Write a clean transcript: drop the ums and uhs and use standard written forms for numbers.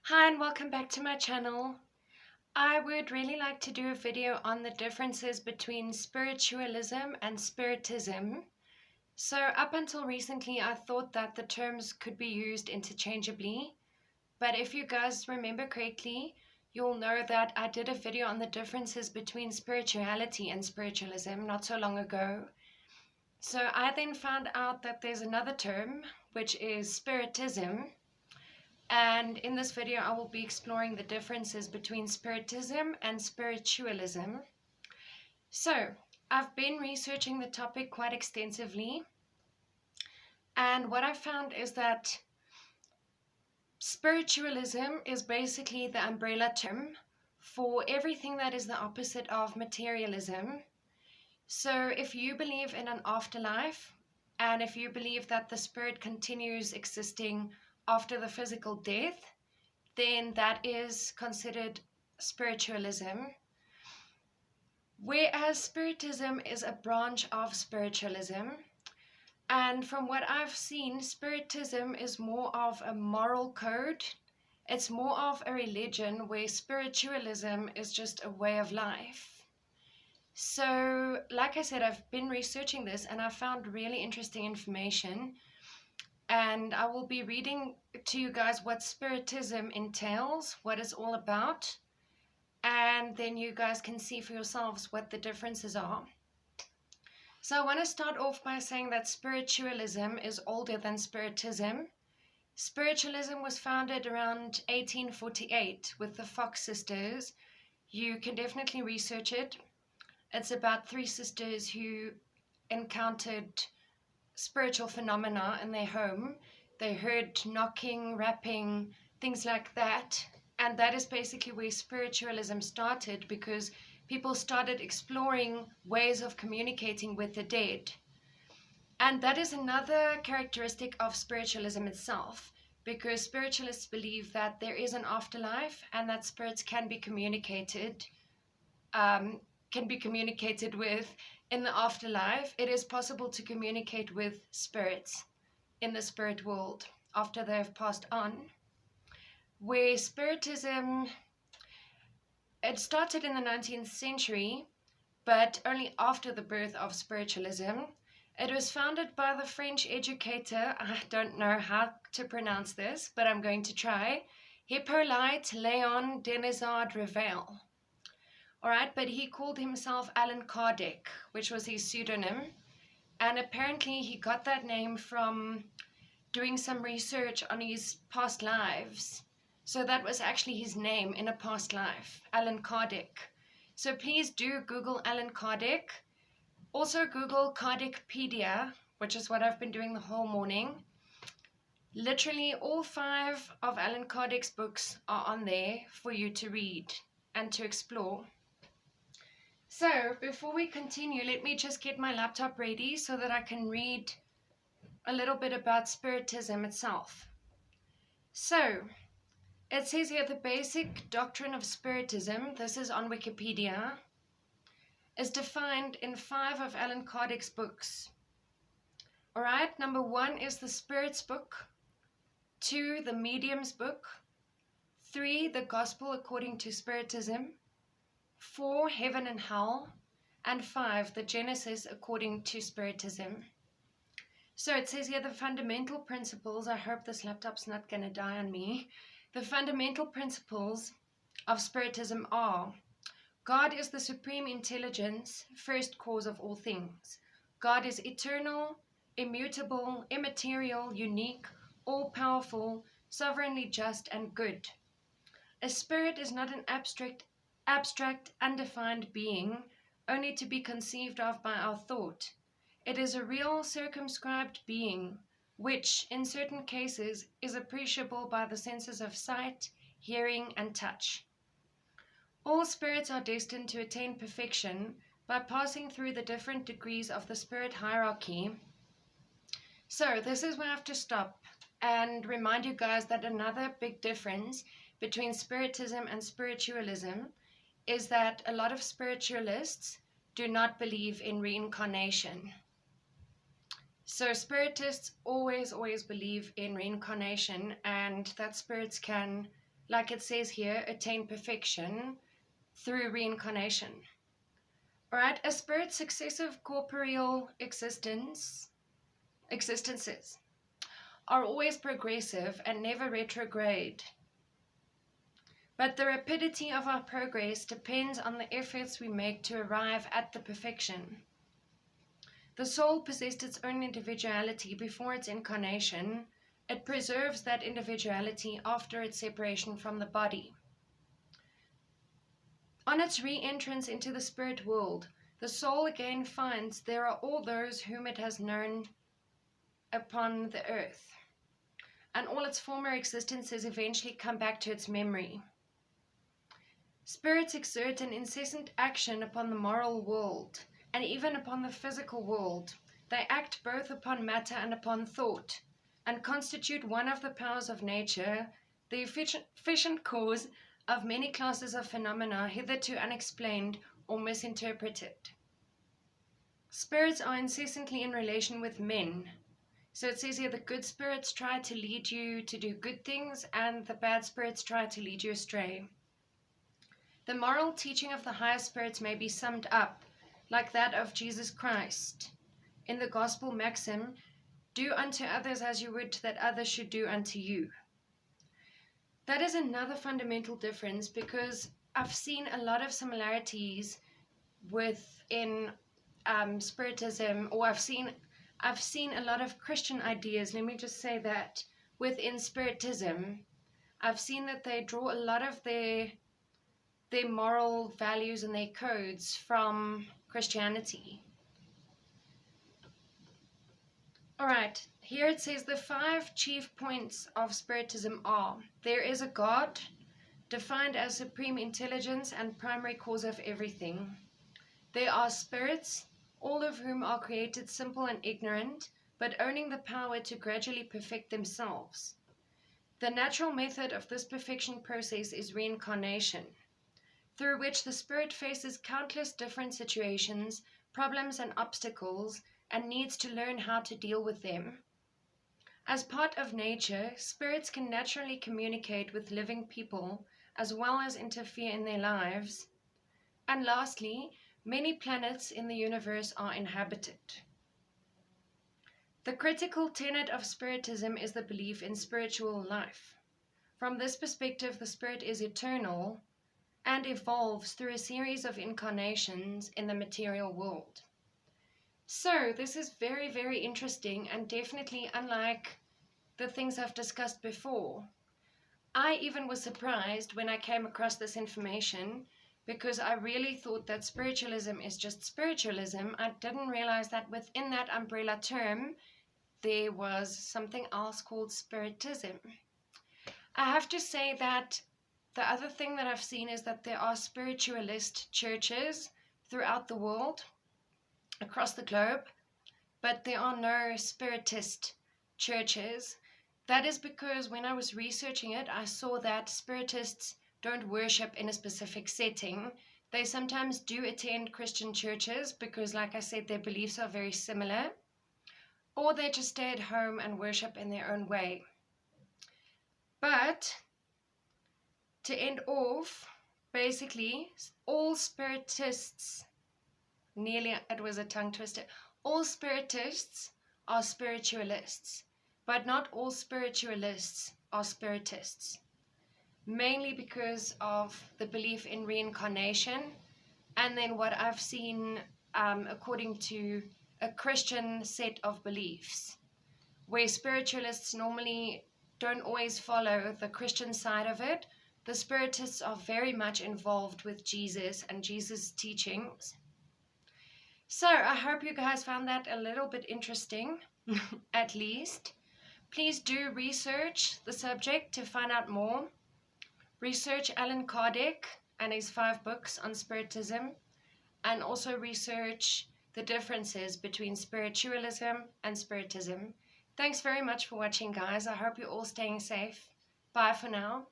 Hi and welcome back to my channel. I would really like to do a video on the differences between spiritualism and spiritism. So up until recently I thought that the terms could be used interchangeably, but if you guys remember correctly, you'll know that I did a video on the differences between spirituality and spiritualism not so long ago. So I then found out that there's another term, which is spiritism. And in this video, I will be exploring the differences between Spiritism and Spiritualism. So, I've been researching the topic quite extensively, and what I found is that Spiritualism is basically the umbrella term for everything that is the opposite of Materialism. So, if you believe in an afterlife, and if you believe that the spirit continues existing after the physical death, then that is considered spiritualism. Whereas spiritism is a branch of spiritualism. And from what I've seen, spiritism is more of a moral code. It's more of a religion, where spiritualism is just a way of life. So, like I said, I've been researching this and I found really interesting information. And I will be reading to you guys what Spiritism entails, what it's all about, and then you guys can see for yourselves what the differences are. So I want to start off by saying that Spiritualism is older than Spiritism. Spiritualism was founded around 1848 with the Fox sisters. You can definitely research it. It's about three sisters who encountered spiritual phenomena in their home. They heard knocking, rapping, things like that. And that is basically where spiritualism started, because people started exploring ways of communicating with the dead. And that is another characteristic of spiritualism itself, because spiritualists believe that there is an afterlife and that spirits can be communicated with in the afterlife. It is possible to communicate with spirits in the spirit world after they have passed on. Where Spiritism, it started in the 19th century, but only after the birth of spiritualism. It was founded by the French educator, I don't know how to pronounce this, but I'm going to try, Hippolyte Léon Denisard Revel. Alright, but he called himself Allan Kardec, which was his pseudonym, and apparently he got that name from doing some research on his past lives. So that was actually his name in a past life, Allan Kardec. So please do Google Allan Kardec. Also Google Kardecpedia, which is what I've been doing the whole morning. Literally all 5 of Allan Kardec's books are on there for you to read and to explore. So before we continue, let me just get my laptop ready so that I can read a little bit about Spiritism itself. So it says here, the basic doctrine of Spiritism, this is on Wikipedia, is defined in 5 of Allan Kardec's books. Alright, number 1 is the Spirit's Book, 2, the Medium's Book, 3, the Gospel according to Spiritism, 4, Heaven and Hell, and 5, the Genesis according to Spiritism. So it says here the fundamental principles, I hope this laptop's not going to die on me. The fundamental principles of Spiritism are: God is the supreme intelligence, first cause of all things. God is eternal, immutable, immaterial, unique, all-powerful, sovereignly just and good. A spirit is not an abstract, undefined being, only to be conceived of by our thought. It is a real, circumscribed being, which, in certain cases, is appreciable by the senses of sight, hearing, and touch. All spirits are destined to attain perfection by passing through the different degrees of the spirit hierarchy. So this is where I have to stop and remind you guys that another big difference between Spiritism and Spiritualism is that a lot of spiritualists do not believe in reincarnation. So Spiritists always believe in reincarnation and that spirits can like it says here, attain perfection through reincarnation. Alright, a spirit's successive corporeal existences are always progressive and never retrograde. But the rapidity of our progress depends on the efforts we make to arrive at the perfection. The soul possessed its own individuality before its incarnation. It preserves that individuality after its separation from the body. On its re-entrance into the spirit world, the soul again finds there are all those whom it has known upon the earth, and all its former existences eventually come back to its memory. Spirits exert an incessant action upon the moral world, and even upon the physical world. They act both upon matter and upon thought, and constitute one of the powers of nature, the efficient cause of many classes of phenomena hitherto unexplained or misinterpreted. Spirits are incessantly in relation with men. So it says here, the good spirits try to lead you to do good things, and the bad spirits try to lead you astray. The moral teaching of the higher spirits may be summed up like that of Jesus Christ in the gospel maxim, do unto others as you would that others should do unto you. That is another fundamental difference, because I've seen a lot of similarities within Spiritism, or I've seen a lot of Christian ideas, let me just say that, within Spiritism. I've seen that they draw a lot of their moral values and their codes from Christianity. Alright, here it says the 5 chief points of Spiritism are: there is a God, defined as supreme intelligence and primary cause of everything. There are spirits, all of whom are created simple and ignorant, but owning the power to gradually perfect themselves. The natural method of this perfection process is reincarnation, through which the spirit faces countless different situations, problems and obstacles, and needs to learn how to deal with them. As part of nature, spirits can naturally communicate with living people as well as interfere in their lives. And lastly, many planets in the universe are inhabited. The critical tenet of Spiritism is the belief in spiritual life. From this perspective, the spirit is eternal and evolves through a series of incarnations in the material world. So this is very, very interesting, and definitely unlike the things I've discussed before. I even was surprised when I came across this information, because I really thought that spiritualism is just spiritualism. I didn't realize that within that umbrella term there was something else called Spiritism. I have to say that the other thing that I've seen is that there are spiritualist churches throughout the world, across the globe, but there are no spiritist churches. That is because when I was researching it, I saw that spiritists don't worship in a specific setting. They sometimes do attend Christian churches because, like I said, their beliefs are very similar, or they just stay at home and worship in their own way. But to end off, basically, all spiritists, nearly it was a tongue twister, all spiritists are spiritualists, but not all spiritualists are spiritists, mainly because of the belief in reincarnation, and then what I've seen according to a Christian set of beliefs, where spiritualists normally don't always follow the Christian side of it. The spiritists are very much involved with Jesus and Jesus' teachings. So I hope you guys found that a little bit interesting, at least. Please do research the subject to find out more. Research Allan Kardec and his 5 books on Spiritism, and also research the differences between Spiritualism and Spiritism. Thanks very much for watching, guys. I hope you're all staying safe. Bye for now.